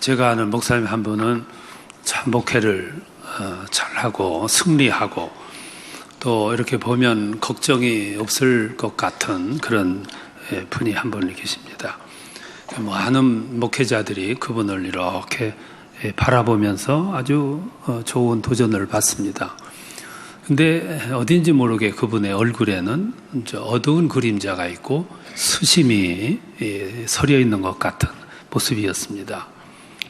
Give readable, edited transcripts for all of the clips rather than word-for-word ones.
제가 아는 목사님 한 분은 참 목회를 잘하고 승리하고 또 이렇게 보면 걱정이 없을 것 같은 그런 분이 한 분 계십니다. 많은 목회자들이 그분을 이렇게 바라보면서 아주 좋은 도전을 받습니다. 근데 어딘지 모르게 그분의 얼굴에는 어두운 그림자가 있고 수심이 서려 있는 것 같은 모습이었습니다.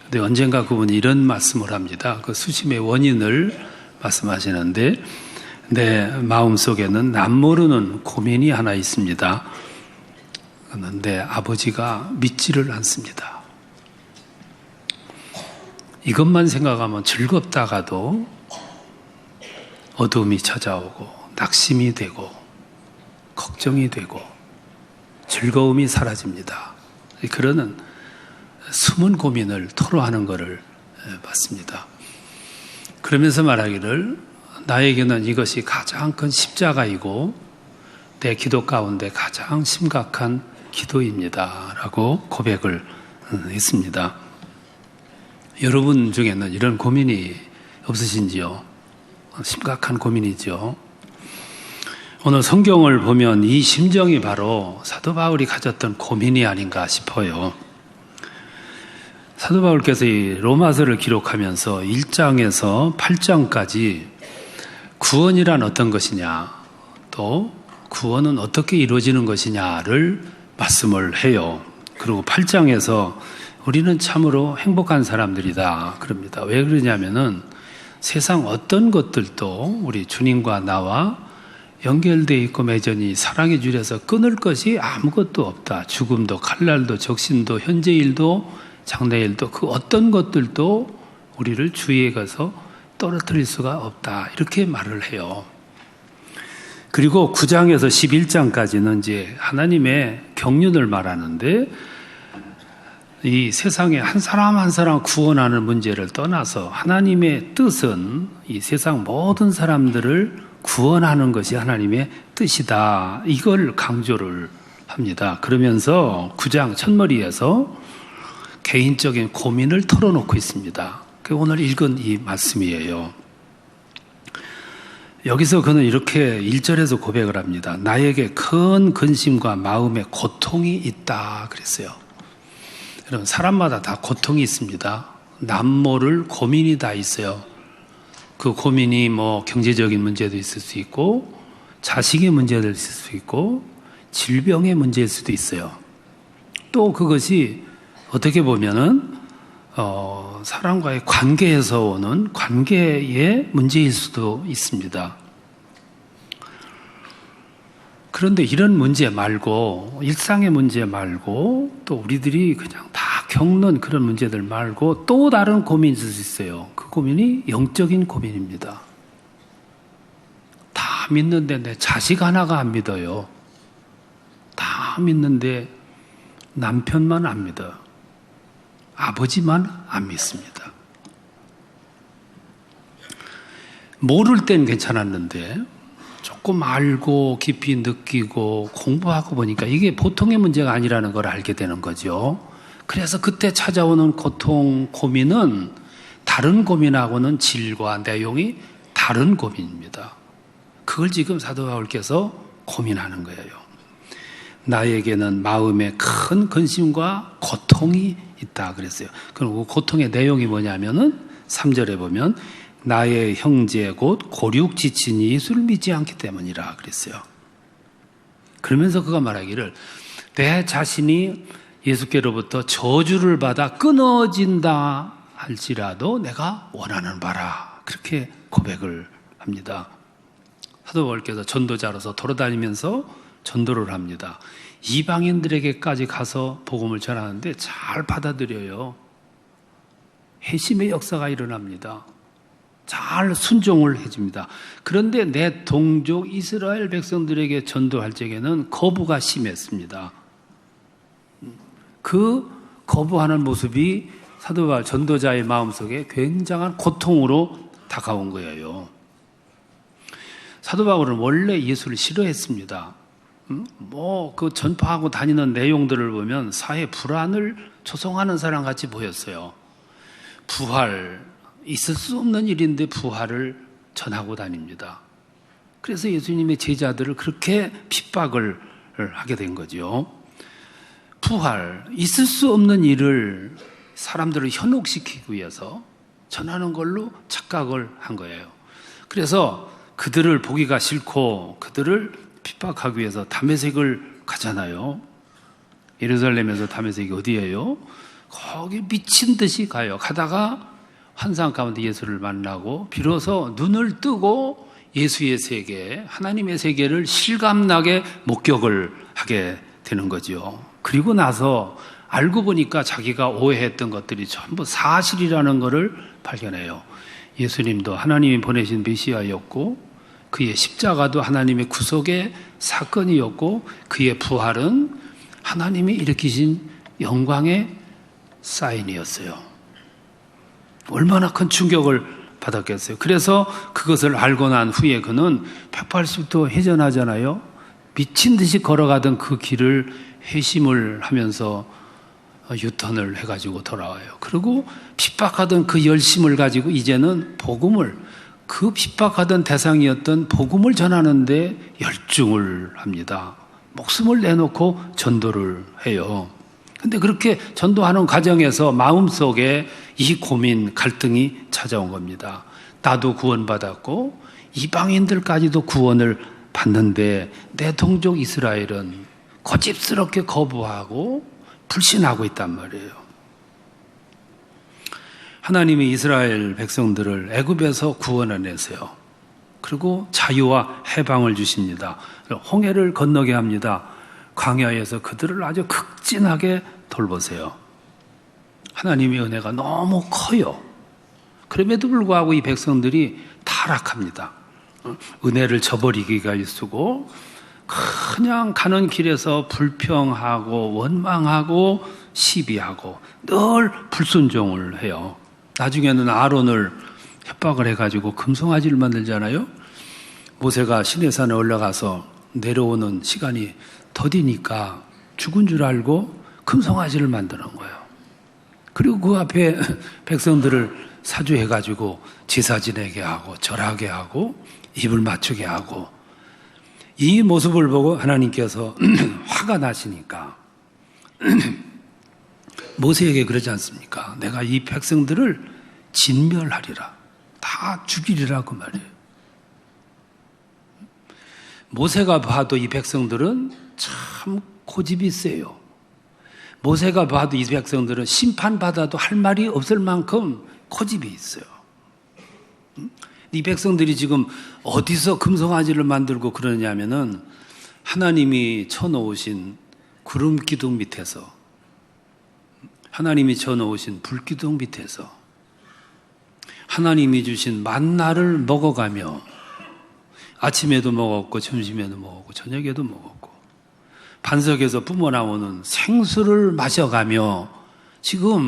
근데 언젠가 그분이 이런 말씀을 합니다. 그 수심의 원인을 말씀하시는데 내 마음속에는 남모르는 고민이 하나 있습니다. 그런데 아버지가 믿지를 않습니다. 이것만 생각하면 즐겁다가도 어둠이 찾아오고 낙심이 되고 걱정이 되고 즐거움이 사라집니다. 그러는 숨은 고민을 토로하는 것을 봤습니다. 그러면서 말하기를 나에게는 이것이 가장 큰 십자가이고 내 기도 가운데 가장 심각한 기도입니다 라고 고백을 했습니다. 여러분 중에는 이런 고민이 없으신지요? 심각한 고민이죠. 오늘 성경을 보면 이 심정이 바로 사도 바울이 가졌던 고민이 아닌가 싶어요. 사도 바울께서 이 로마서를 기록하면서 1장에서 8장까지 구원이란 어떤 것이냐, 또 구원은 어떻게 이루어지는 것이냐를 말씀을 해요. 그리고 8장에서 우리는 참으로 행복한 사람들이다 그럽니다. 왜 그러냐면은 세상 어떤 것들도 우리 주님과 나와 연결되어 있고 매전히 사랑의 줄에서 끊을 것이 아무것도 없다. 죽음도 칼날도 적신도 현재일도 장래일도 그 어떤 것들도 우리를 주위에 가서 떨어뜨릴 수가 없다. 이렇게 말을 해요. 그리고 9장에서 11장까지는 이제 하나님의 경륜을 말하는데 이 세상에 한 사람 한 사람 구원하는 문제를 떠나서 하나님의 뜻은 이 세상 모든 사람들을 구원하는 것이 하나님의 뜻이다. 이걸 강조를 합니다. 그러면서 9장 첫머리에서 개인적인 고민을 털어놓고 있습니다. 오늘 읽은 이 말씀이에요. 여기서 그는 이렇게 1절에서 고백을 합니다. 나에게 큰 근심과 마음의 고통이 있다 그랬어요. 여러분 사람마다 다 고통이 있습니다. 남모를 고민이 다 있어요. 그 고민이 뭐 경제적인 문제도 있을 수 있고 자식의 문제도 있을 수 있고 질병의 문제일 수도 있어요. 또 그것이 어떻게 보면은 사람과의 관계에서 오는 관계의 문제일 수도 있습니다. 그런데 이런 문제 말고 일상의 문제 말고 또 우리들이 그냥 다 겪는 그런 문제들 말고 또 다른 고민이 있을 수 있어요. 그 고민이 영적인 고민입니다. 다 믿는데 내 자식 하나가 안 믿어요. 다 믿는데 남편만 안 믿어요. 아버지만 안 믿습니다. 모를 땐 괜찮았는데 조금 알고 깊이 느끼고 공부하고 보니까 이게 보통의 문제가 아니라는 걸 알게 되는 거죠. 그래서 그때 찾아오는 고통, 고민은 다른 고민하고는 질과 내용이 다른 고민입니다. 그걸 지금 사도 바울께서 고민하는 거예요. 나에게는 마음에 큰 근심과 고통이 있다 그랬어요. 그럼 그 고통의 내용이 뭐냐면은 3절에 보면 나의 형제 곧 고륙 지친 예수를 믿지 않기 때문이라 그랬어요. 그러면서 그가 말하기를 내 자신이 예수께로부터 저주를 받아 끊어진다 할지라도 내가 원하는 바라 그렇게 고백을 합니다. 사도 바울께서 전도자로서 돌아다니면서 전도를 합니다. 이방인들에게까지 가서 복음을 전하는데 잘 받아들여요. 회심의 역사가 일어납니다. 잘 순종을 해줍니다. 그런데 내 동족 이스라엘 백성들에게 전도할 적에는 거부가 심했습니다. 그 거부하는 모습이 사도 바울 전도자의 마음속에 굉장한 고통으로 다가온 거예요. 사도 바울은 원래 예수를 싫어했습니다. 그 전파하고 다니는 내용들을 보면 사회 불안을 조성하는 사람 같이 보였어요. 부활, 있을 수 없는 일인데 부활을 전하고 다닙니다. 그래서 예수님의 제자들을 그렇게 핍박을 하게 된 거죠. 부활, 있을 수 없는 일을 사람들을 현혹시키기 위해서 전하는 걸로 착각을 한 거예요. 그래서 그들을 보기가 싫고 그들을 핍박하기 위해서 다메섹을 가잖아요. 예루살렘에서 다메섹이 어디예요? 거기 미친 듯이 가요. 가다가 환상 가운데 예수를 만나고 비로소 눈을 뜨고 예수의 세계, 하나님의 세계를 실감나게 목격을 하게 되는 거죠. 그리고 나서 알고 보니까 자기가 오해했던 것들이 전부 사실이라는 것을 발견해요. 예수님도 하나님이 보내신 메시아였고 그의 십자가도 하나님의 구속의 사건이었고 그의 부활은 하나님이 일으키신 영광의 사인이었어요. 얼마나 큰 충격을 받았겠어요. 그래서 그것을 알고 난 후에 그는 180도 회전하잖아요. 미친 듯이 걸어가던 그 길을 회심을 하면서 유턴을 해가지고 돌아와요. 그리고 핍박하던 그 열심을 가지고 이제는 복음을, 그 핍박하던 대상이었던 복음을 전하는데 열중을 합니다. 목숨을 내놓고 전도를 해요. 근데 그렇게 전도하는 과정에서 마음속에 이 고민, 갈등이 찾아온 겁니다. 나도 구원받았고 이방인들까지도 구원을 받는데 내 동족 이스라엘은 고집스럽게 거부하고 불신하고 있단 말이에요. 하나님이 이스라엘 백성들을 애굽에서 구원해내세요. 그리고 자유와 해방을 주십니다. 홍해를 건너게 합니다. 광야에서 그들을 아주 극진하게 돌보세요. 하나님의 은혜가 너무 커요. 그럼에도 불구하고 이 백성들이 타락합니다. 은혜를 저버리기가 일쑤고 그냥 가는 길에서 불평하고 원망하고 시비하고 늘 불순종을 해요. 나중에는 아론을 협박을 해가지고 금송아지를 만들잖아요. 모세가 시내산에 올라가서 내려오는 시간이 더디니까 죽은 줄 알고 금송아지를 만드는 거예요. 그리고 그 앞에 백성들을 사주해가지고 제사 지내게 하고 절하게 하고 입을 맞추게 하고 이 모습을 보고 하나님께서 화가 나시니까 모세에게 그러지 않습니까? 내가 이 백성들을 진멸하리라. 다 죽이리라 그 말이에요. 모세가 봐도 이 백성들은 참 고집이 세요. 모세가 봐도 이 백성들은 심판받아도 할 말이 없을 만큼 고집이 있어요. 이 백성들이 지금 어디서 금송아지를 만들고 그러냐면은 하나님이 쳐놓으신 구름 기둥 밑에서, 하나님이 쳐놓으신 불기둥 밑에서 하나님이 주신 만나를 먹어가며 아침에도 먹었고 점심에도 먹었고 저녁에도 먹었고 반석에서 뿜어나오는 생수를 마셔가며 지금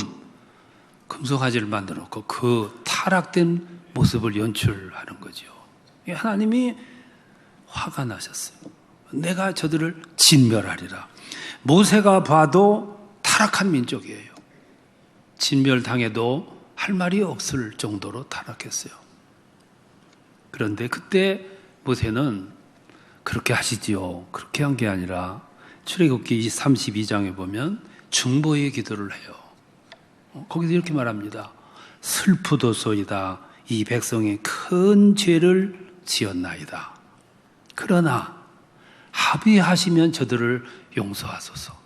금송아지를 만들어 놓고 그 타락된 모습을 연출하는 거죠. 하나님이 화가 나셨어요. 내가 저들을 진멸하리라. 모세가 봐도 타락한 민족이에요. 진멸당해도 할 말이 없을 정도로 타락했어요. 그런데 그때 모세는 그렇게 하시지요. 그렇게 한 게 아니라 출애굽기 32장에 보면 중보의 기도를 해요. 거기서 이렇게 말합니다. 슬프도소이다. 이 백성이 큰 죄를 지었나이다. 그러나 합의하시면 저들을 용서하소서.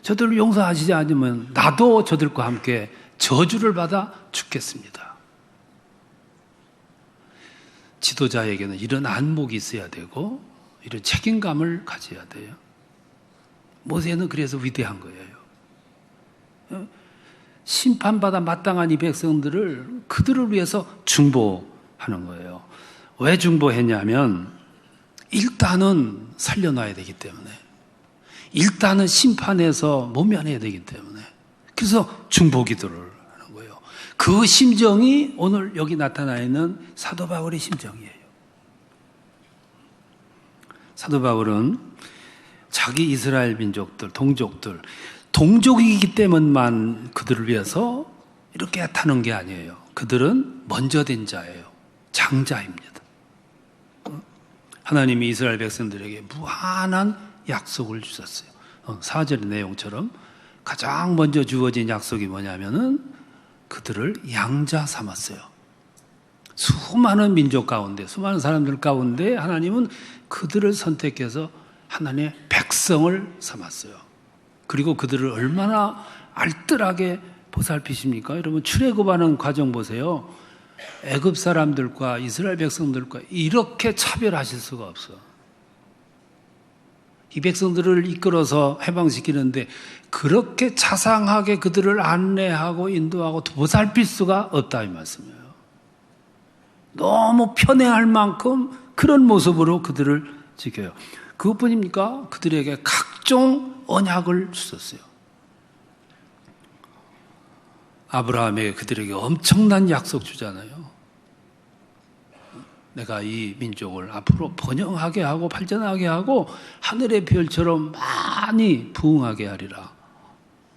저들을 용서하시지 않으면 나도 저들과 함께 저주를 받아 죽겠습니다. 지도자에게는 이런 안목이 있어야 되고 이런 책임감을 가져야 돼요. 모세는 그래서 위대한 거예요. 심판받아 마땅한 이 백성들을 그들을 위해서 중보하는 거예요. 왜 중보했냐면 일단은 살려놔야 되기 때문에, 일단은 심판에서 모면해야 되기 때문에, 그래서 중보 기도를 하는 거예요. 그 심정이 오늘 여기 나타나 있는 사도 바울의 심정이에요. 사도 바울은 자기 이스라엘 민족들, 동족이기 때문만 그들을 위해서 이렇게 애타는 게 아니에요. 그들은 먼저 된 자예요. 장자입니다. 하나님이 이스라엘 백성들에게 무한한 약속을 주셨어요. 4절의 내용처럼 가장 먼저 주어진 약속이 뭐냐면은 그들을 양자 삼았어요. 수많은 민족 가운데, 수많은 사람들 가운데 하나님은 그들을 선택해서 하나님의 백성을 삼았어요. 그리고 그들을 얼마나 알뜰하게 보살피십니까? 여러분, 출애굽하는 과정 보세요. 애굽 사람들과 이스라엘 백성들과 이렇게 차별하실 수가 없어. 이 백성들을 이끌어서 해방시키는데 그렇게 자상하게 그들을 안내하고 인도하고 보살필 수가 없다 이 말씀이에요. 너무 편애할 만큼 그런 모습으로 그들을 지켜요. 그것뿐입니까? 그들에게 각종 언약을 주셨어요. 아브라함에게 그들에게 엄청난 약속 주잖아요. 내가 이 민족을 앞으로 번영하게 하고 발전하게 하고 하늘의 별처럼 많이 부흥하게 하리라.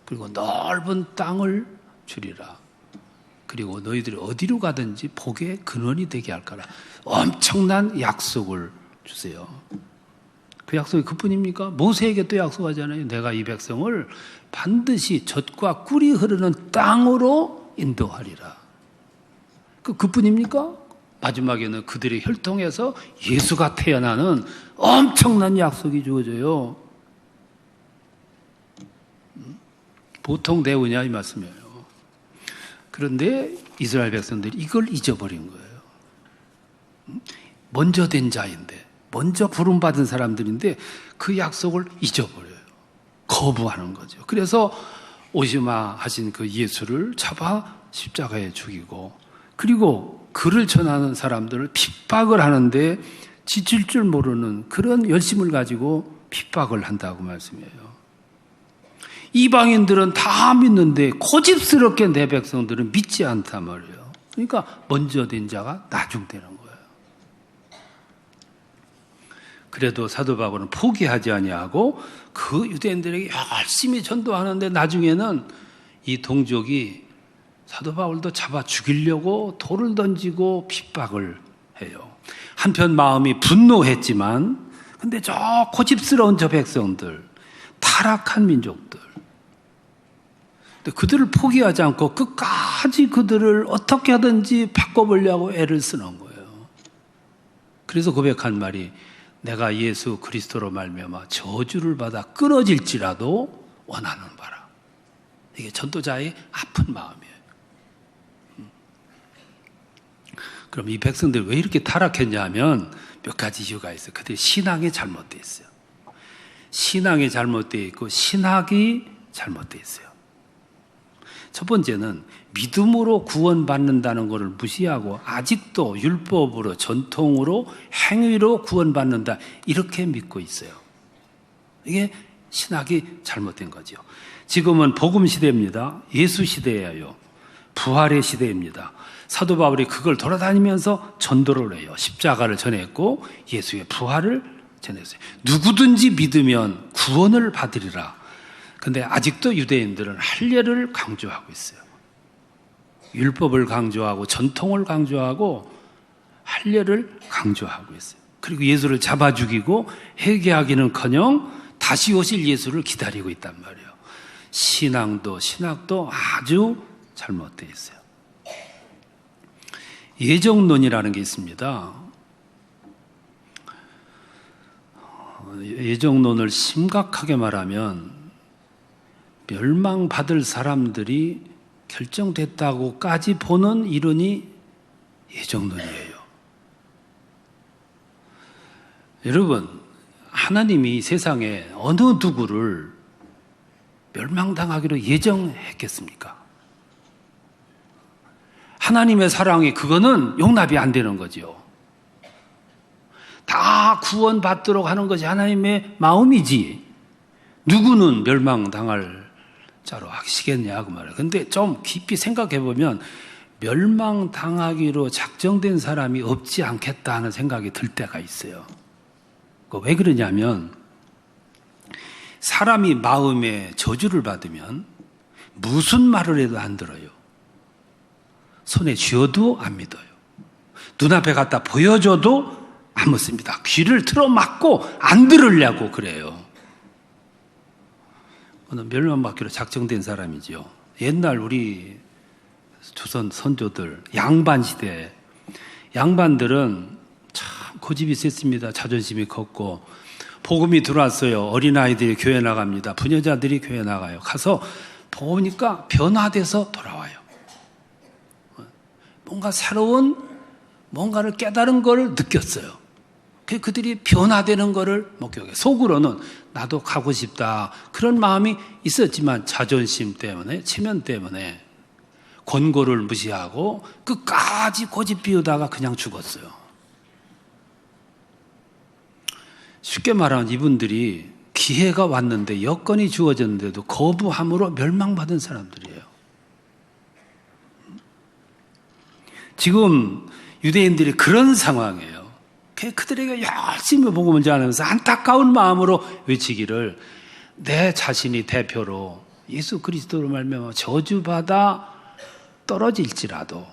그리고 넓은 땅을 주리라. 그리고 너희들이 어디로 가든지 복의 근원이 되게 할 거라. 엄청난 약속을 주세요. 그 약속이 그뿐입니까? 모세에게 또 약속하잖아요. 내가 이 백성을 반드시 젖과 꿀이 흐르는 땅으로 인도하리라. 그뿐입니까? 마지막에는 그들의 혈통에서 예수가 태어나는 엄청난 약속이 주어져요. 보통 대우냐 이 말씀이에요. 그런데 이스라엘 백성들이 이걸 잊어버린 거예요. 먼저 된 자인데, 먼저 부름받은 사람들인데 그 약속을 잊어버려요. 거부하는 거죠. 그래서 오시마 하신 그 예수를 잡아 십자가에 죽이고, 그리고 그를 전하는 사람들을 핍박을 하는데 지칠 줄 모르는 그런 열심을 가지고 핍박을 한다고 말씀해요. 이방인들은 다 믿는데 고집스럽게 내 백성들은 믿지 않단 말이에요. 그러니까 먼저 된 자가 나중되는 거예요. 그래도 사도 바울은 포기하지 아니하고 그 유대인들에게 열심히 전도하는데 나중에는 이 동족이 사도 바울도 잡아 죽이려고 돌을 던지고 핍박을 해요. 한편 마음이 분노했지만 근데 저 고집스러운 저 백성들, 타락한 민족들, 그들을 포기하지 않고 끝까지 그들을 어떻게 하든지 바꿔보려고 애를 쓰는 거예요. 그래서 고백한 말이 내가 예수 그리스도로 말미암아 저주를 받아 끊어질지라도 원하는 바라. 이게 전도자의 아픈 마음이에요. 그럼 이 백성들 왜 이렇게 타락했냐 하면 몇 가지 이유가 있어요. 그들의 신앙이 잘못되어 있어요. 신앙이 잘못되어 있고 신학이 잘못되어 있어요. 첫 번째는 믿음으로 구원받는다는 것을 무시하고 아직도 율법으로 전통으로 행위로 구원받는다 이렇게 믿고 있어요. 이게 신학이 잘못된 거죠. 지금은 복음 시대입니다. 예수 시대예요. 부활의 시대입니다. 사도 바울이 그걸 돌아다니면서 전도를 해요. 십자가를 전했고 예수의 부활을 전했어요. 누구든지 믿으면 구원을 받으리라. 근데 아직도 유대인들은 할례를 강조하고 있어요. 율법을 강조하고 전통을 강조하고 할례를 강조하고 있어요. 그리고 예수를 잡아 죽이고 회개하기는커녕 다시 오실 예수를 기다리고 있단 말이에요. 신학도 아주 잘못되어 있어요. 예정론이라는 게 있습니다. 예정론을 심각하게 말하면 멸망받을 사람들이 결정됐다고까지 보는 이론이 예정론이에요. 여러분, 하나님이 세상에 어느 누구를 멸망당하기로 예정했겠습니까? 하나님의 사랑이 그거는 용납이 안 되는 거죠. 다 구원받도록 하는 것이 하나님의 마음이지 누구는 멸망당할 자로 하시겠냐고 말해요. 근데 좀 깊이 생각해 보면 멸망당하기로 작정된 사람이 없지 않겠다 하는 생각이 들 때가 있어요. 왜 그러냐면 사람이 마음에 저주를 받으면 무슨 말을 해도 안 들어요. 손에 쥐어도 안 믿어요. 눈앞에 갖다 보여줘도 안 묻습니다. 귀를 틀어막고 안 들으려고 그래요. 그는 멸망받기로 작정된 사람이죠. 옛날 우리 조선 선조들 양반 시대 양반들은 참 고집이 셌습니다. 자존심이 컸고 복음이 들어왔어요. 어린아이들이 교회 나갑니다. 부녀자들이 교회 나가요. 가서 보니까 변화돼서 돌아와요. 뭔가 새로운 뭔가를 깨달은 걸 느꼈어요. 그들이 변화되는 것을 목격해요. 속으로는 나도 가고 싶다 그런 마음이 있었지만 자존심 때문에 체면 때문에 권고를 무시하고 끝까지 고집 피우다가 그냥 죽었어요. 쉽게 말하면 이분들이 기회가 왔는데 여건이 주어졌는데도 거부함으로 멸망받은 사람들이에요. 지금 유대인들이 그런 상황이에요. 그들에게 열심히 복음을 전하면서 안타까운 마음으로 외치기를 내 자신이 대표로 예수 그리스도로 말미암아 저주받아 떨어질지라도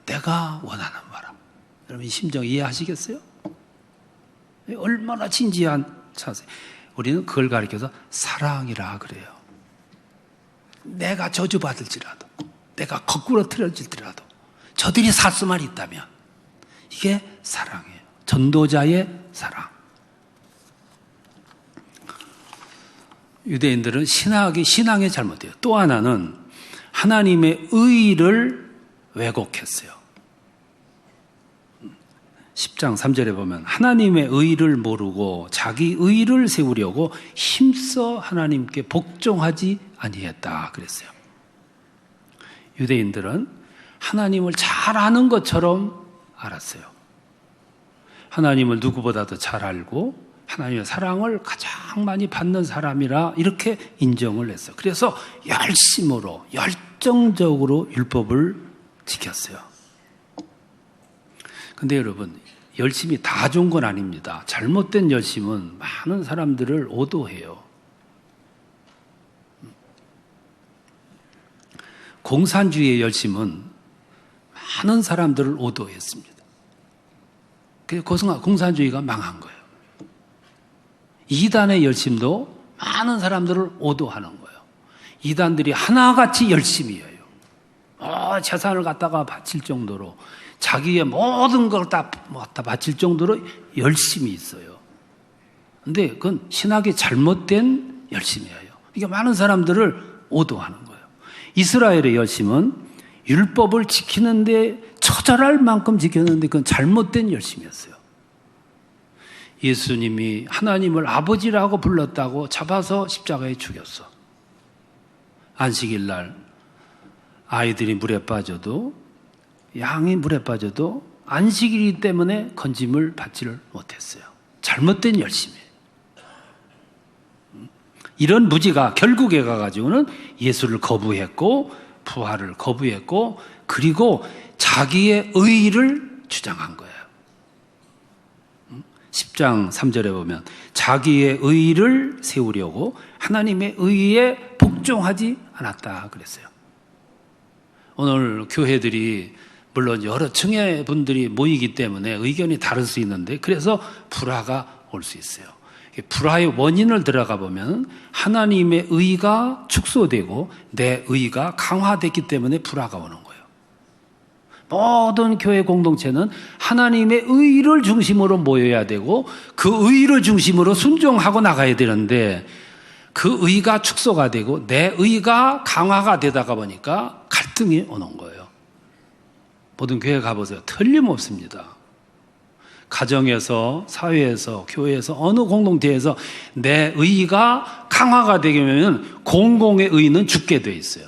내가 원하는 바라. 여러분 이 심정 이해하시겠어요? 얼마나 진지한 차세요. 우리는 그걸 가리켜서 사랑이라 그래요. 내가 저주받을지라도 내가 거꾸로 틀어질지라도 저들이 살 수만 있다면 이게 사랑이에요. 전도자의 사랑. 유대인들은 신앙이 잘못돼요. 또 하나는 하나님의 의를 왜곡했어요. 10장 3절에 보면 하나님의 의를 모르고 자기 의를 세우려고 힘써 하나님께 복종하지 아니했다 그랬어요. 유대인들은 하나님을 잘 아는 것처럼 알았어요. 하나님을 누구보다도 잘 알고 하나님의 사랑을 가장 많이 받는 사람이라 이렇게 인정을 했어요. 그래서 열심으로 열정적으로 율법을 지켰어요. 근데 여러분 열심이 다 좋은 건 아닙니다. 잘못된 열심은 많은 사람들을 오도해요. 공산주의의 열심은 많은 사람들을 오도했습니다. 그래서 공산주의가 망한 거예요. 이단의 열심도 많은 사람들을 오도하는 거예요. 이단들이 하나같이 열심히 해요. 재산을 갖다가 바칠 정도로 자기의 모든 걸 다 바칠 정도로 열심히 있어요. 근데 그건 신학이 잘못된 열심이에요. 이게 많은 사람들을 오도하는 거예요. 이스라엘의 열심은 율법을 지키는데 처절할 만큼 지켰는데 그건 잘못된 열심이었어요. 예수님이 하나님을 아버지라고 불렀다고 잡아서 십자가에 죽였어. 안식일 날 아이들이 물에 빠져도 양이 물에 빠져도 안식일이기 때문에 건짐을 받지를 못했어요. 잘못된 열심이에요. 이런 무지가 결국에 가가지고는 예수를 거부했고 부활을 거부했고 그리고 자기의 의의를 주장한 거예요. 10장 3절에 보면 자기의 의의를 세우려고 하나님의 의의에 복종하지 않았다 그랬어요. 오늘 교회들이 물론 여러 층의 분들이 모이기 때문에 의견이 다를 수 있는데 그래서 불화가 올 수 있어요. 불화의 원인을 들어가 보면 하나님의 의가 축소되고 내 의가 강화됐기 때문에 불화가 오는 거예요. 모든 교회 공동체는 하나님의 의를 중심으로 모여야 되고 그 의를 중심으로 순종하고 나가야 되는데 그 의가 축소가 되고 내 의가 강화가 되다가 보니까 갈등이 오는 거예요. 모든 교회 가보세요. 틀림없습니다. 가정에서, 사회에서, 교회에서, 어느 공동체에서 내 의가 강화가 되면 공공의 의는 죽게 돼 있어요.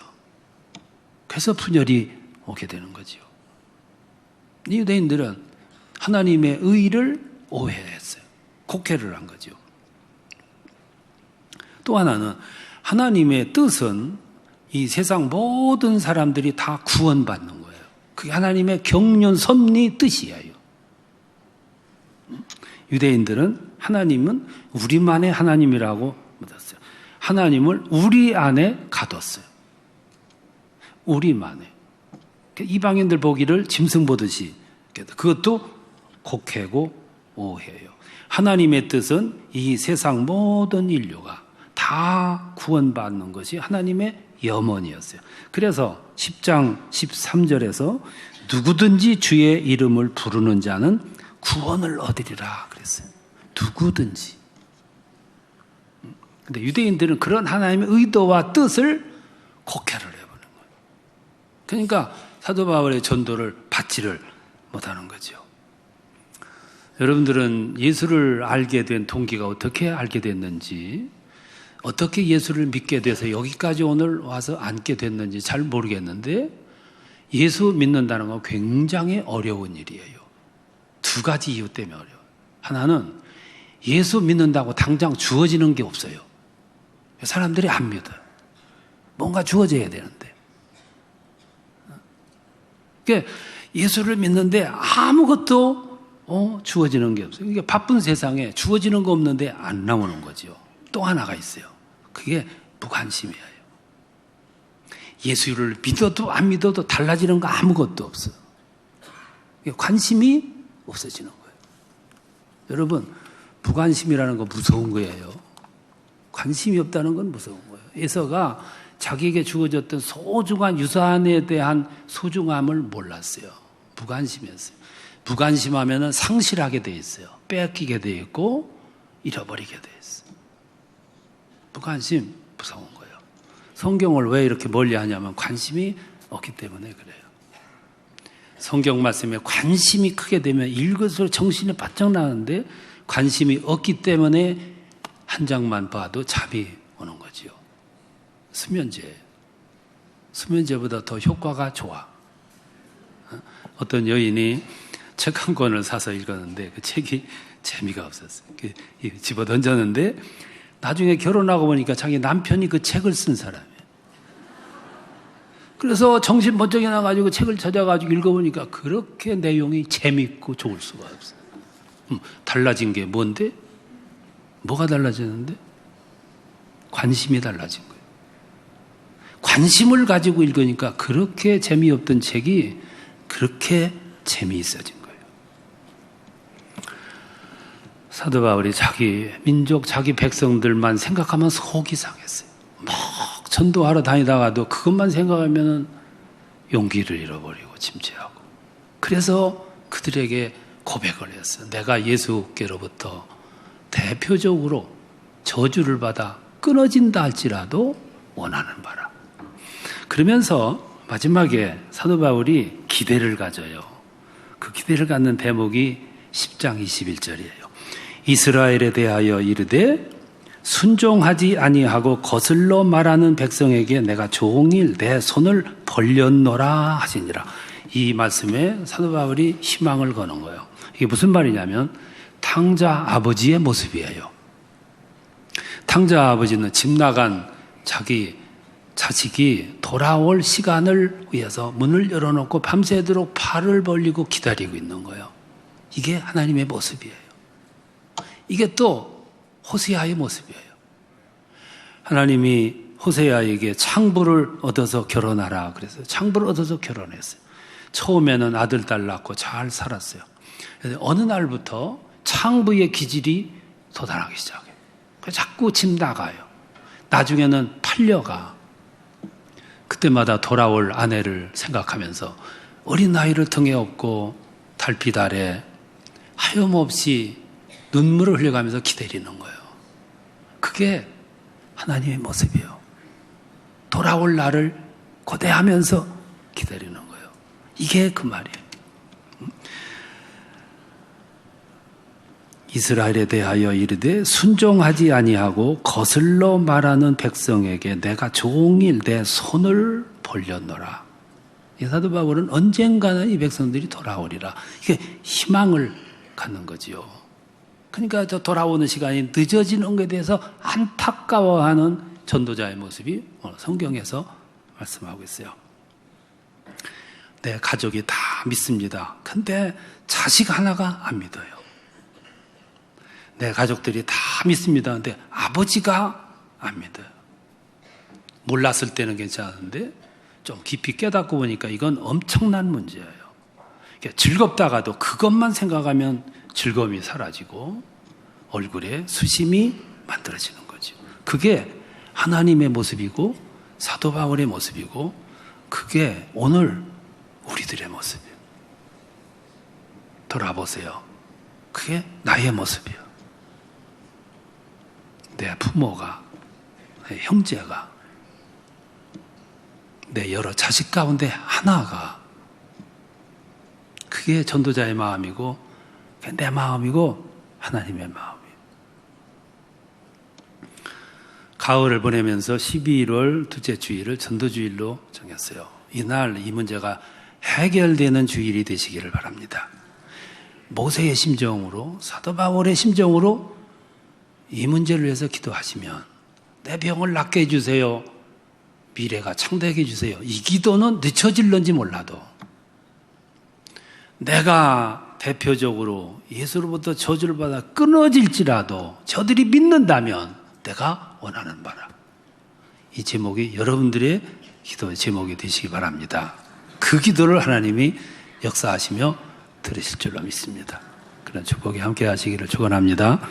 그래서 분열이 오게 되는 거죠. 유대인들은 하나님의 의를 오해했어요. 곡해를 한 거죠. 또 하나는 하나님의 뜻은 이 세상 모든 사람들이 다 구원받는 거예요. 그게 하나님의 경륜 섭리 뜻이에요. 유대인들은 하나님은 우리만의 하나님이라고 믿었어요. 하나님을 우리 안에 가뒀어요. 우리만의. 이방인들 보기를 짐승 보듯이. 그것도 곡해고 오해예요. 하나님의 뜻은 이 세상 모든 인류가 다 구원받는 것이 하나님의 염원이었어요. 그래서 10장 13절에서 누구든지 주의 이름을 부르는 자는 구원을 얻으리라 그랬어요. 누구든지. 근데 유대인들은 그런 하나님의 의도와 뜻을 곡해를 해버리는 거예요. 그러니까 사도 바울의 전도를 받지를 못하는 거죠. 여러분들은 예수를 알게 된 동기가 어떻게 알게 됐는지, 어떻게 예수를 믿게 돼서 여기까지 오늘 와서 앉게 됐는지 잘 모르겠는데, 예수 믿는다는 건 굉장히 어려운 일이에요. 두 가지 이유 때문에 어려워요. 하나는 예수 믿는다고 당장 주어지는 게 없어요. 사람들이 안 믿어요. 뭔가 주어져야 되는데. 그러니까 예수를 믿는데 아무것도 주어지는 게 없어요. 그러니까 바쁜 세상에 주어지는 거 없는데 안 나오는 거죠. 또 하나가 있어요. 그게 무관심이에요. 예수를 믿어도 안 믿어도 달라지는 거 아무것도 없어요. 관심이 없어지는 거예요. 여러분, 무관심이라는 거 무서운 거예요. 관심이 없다는 건 무서운 거예요. 에서가 자기에게 주어졌던 소중한 유산에 대한 소중함을 몰랐어요. 무관심이었어요. 무관심하면 상실하게 돼 있어요. 뺏기게 돼 있고 잃어버리게 돼 있어요. 무관심 무서운 거예요. 성경을 왜 이렇게 멀리 하냐면 관심이 없기 때문에 그래요. 성경 말씀에 관심이 크게 되면 읽을수록 정신이 바짝 나는데 관심이 없기 때문에 한 장만 봐도 잠이 오는 거지요. 수면제. 수면제보다 더 효과가 좋아. 어떤 여인이 책 한 권을 사서 읽었는데 그 책이 재미가 없었어요. 집어 던졌는데 나중에 결혼하고 보니까 자기 남편이 그 책을 쓴 사람이에요. 그래서 정신 번쩍이 나가지고 책을 찾아가지고 읽어보니까 그렇게 내용이 재밌고 좋을 수가 없어요. 달라진 게 뭔데? 뭐가 달라지는데? 관심이 달라진 거예요. 관심을 가지고 읽으니까 그렇게 재미없던 책이 그렇게 재미있어진 거예요. 사도 바울이 자기 민족, 자기 백성들만 생각하면 속이 상했어요. 막 전도하러 다니다가도 그것만 생각하면 용기를 잃어버리고 침체하고. 그래서 그들에게 고백을 했어요. 내가 예수께로부터 대표적으로 저주를 받아 끊어진다 할지라도 원하는 바라. 그러면서 마지막에 사도 바울이 기대를 가져요. 그 기대를 갖는 대목이 10장 21절이에요. 이스라엘에 대하여 이르되 순종하지 아니하고 거슬러 말하는 백성에게 내가 종일 내 손을 벌렸노라 하시니라. 이 말씀에 사도 바울이 희망을 거는 거예요. 이게 무슨 말이냐면 탕자 아버지의 모습이에요. 탕자 아버지는 집 나간 자기 자식이 돌아올 시간을 위해서 문을 열어놓고 밤새도록 팔을 벌리고 기다리고 있는 거예요. 이게 하나님의 모습이에요. 이게 또 호세아의 모습이에요. 하나님이 호세아에게 창부를 얻어서 결혼하라 그래서 창부를 얻어서 결혼했어요. 처음에는 아들, 딸 낳고 잘 살았어요. 어느 날부터 창부의 기질이 돋아나기 시작해요. 자꾸 집 나가요. 나중에는 팔려가. 그때마다 돌아올 아내를 생각하면서 어린 나이를 등에 업고 달빛 아래 하염없이 눈물을 흘려가면서 기다리는 거예요. 그게 하나님의 모습이에요. 돌아올 날을 고대하면서 기다리는 거예요. 이게 그 말이에요. 이스라엘에 대하여 이르되 순종하지 아니하고 거슬러 말하는 백성에게 내가 종일 내 손을 벌렸노라. 사도 바울은 언젠가는 이 백성들이 돌아오리라. 이게 희망을 갖는 거지요. 그러니까 저 돌아오는 시간이 늦어지는 것에 대해서 안타까워하는 전도자의 모습이 오늘 성경에서 말씀하고 있어요. 내 가족이 다 믿습니다. 근데 자식 하나가 안 믿어요. 내 가족들이 다 믿습니다. 근데 아버지가 안 믿어요. 몰랐을 때는 괜찮은데 좀 깊이 깨닫고 보니까 이건 엄청난 문제예요. 즐겁다가도 그것만 생각하면 즐거움이 사라지고 얼굴에 수심이 만들어지는 거죠. 그게 하나님의 모습이고 사도 바울의 모습이고 그게 오늘 우리들의 모습이에요. 돌아보세요. 그게 나의 모습이에요. 내 부모가, 내 형제가, 내 여러 자식 가운데 하나가 그게 전도자의 마음이고 그게 내 마음이고 하나님의 마음이에요. 가을을 보내면서 12월 둘째 주일을 전도주일로 정했어요. 이날 이 문제가 해결되는 주일이 되시기를 바랍니다. 모세의 심정으로 사도 바울의 심정으로 이 문제를 위해서 기도하시면 내 병을 낫게 해주세요. 미래가 창대하게 해주세요. 이 기도는 늦춰질런지 몰라도 내가 대표적으로 예수로부터 저주를 받아 끊어질지라도 저들이 믿는다면 내가 원하는 바라. 이 제목이 여러분들의 기도의 제목이 되시기 바랍니다. 그 기도를 하나님이 역사하시며 들으실 줄로 믿습니다. 그런 축복이 함께 하시기를 축원합니다.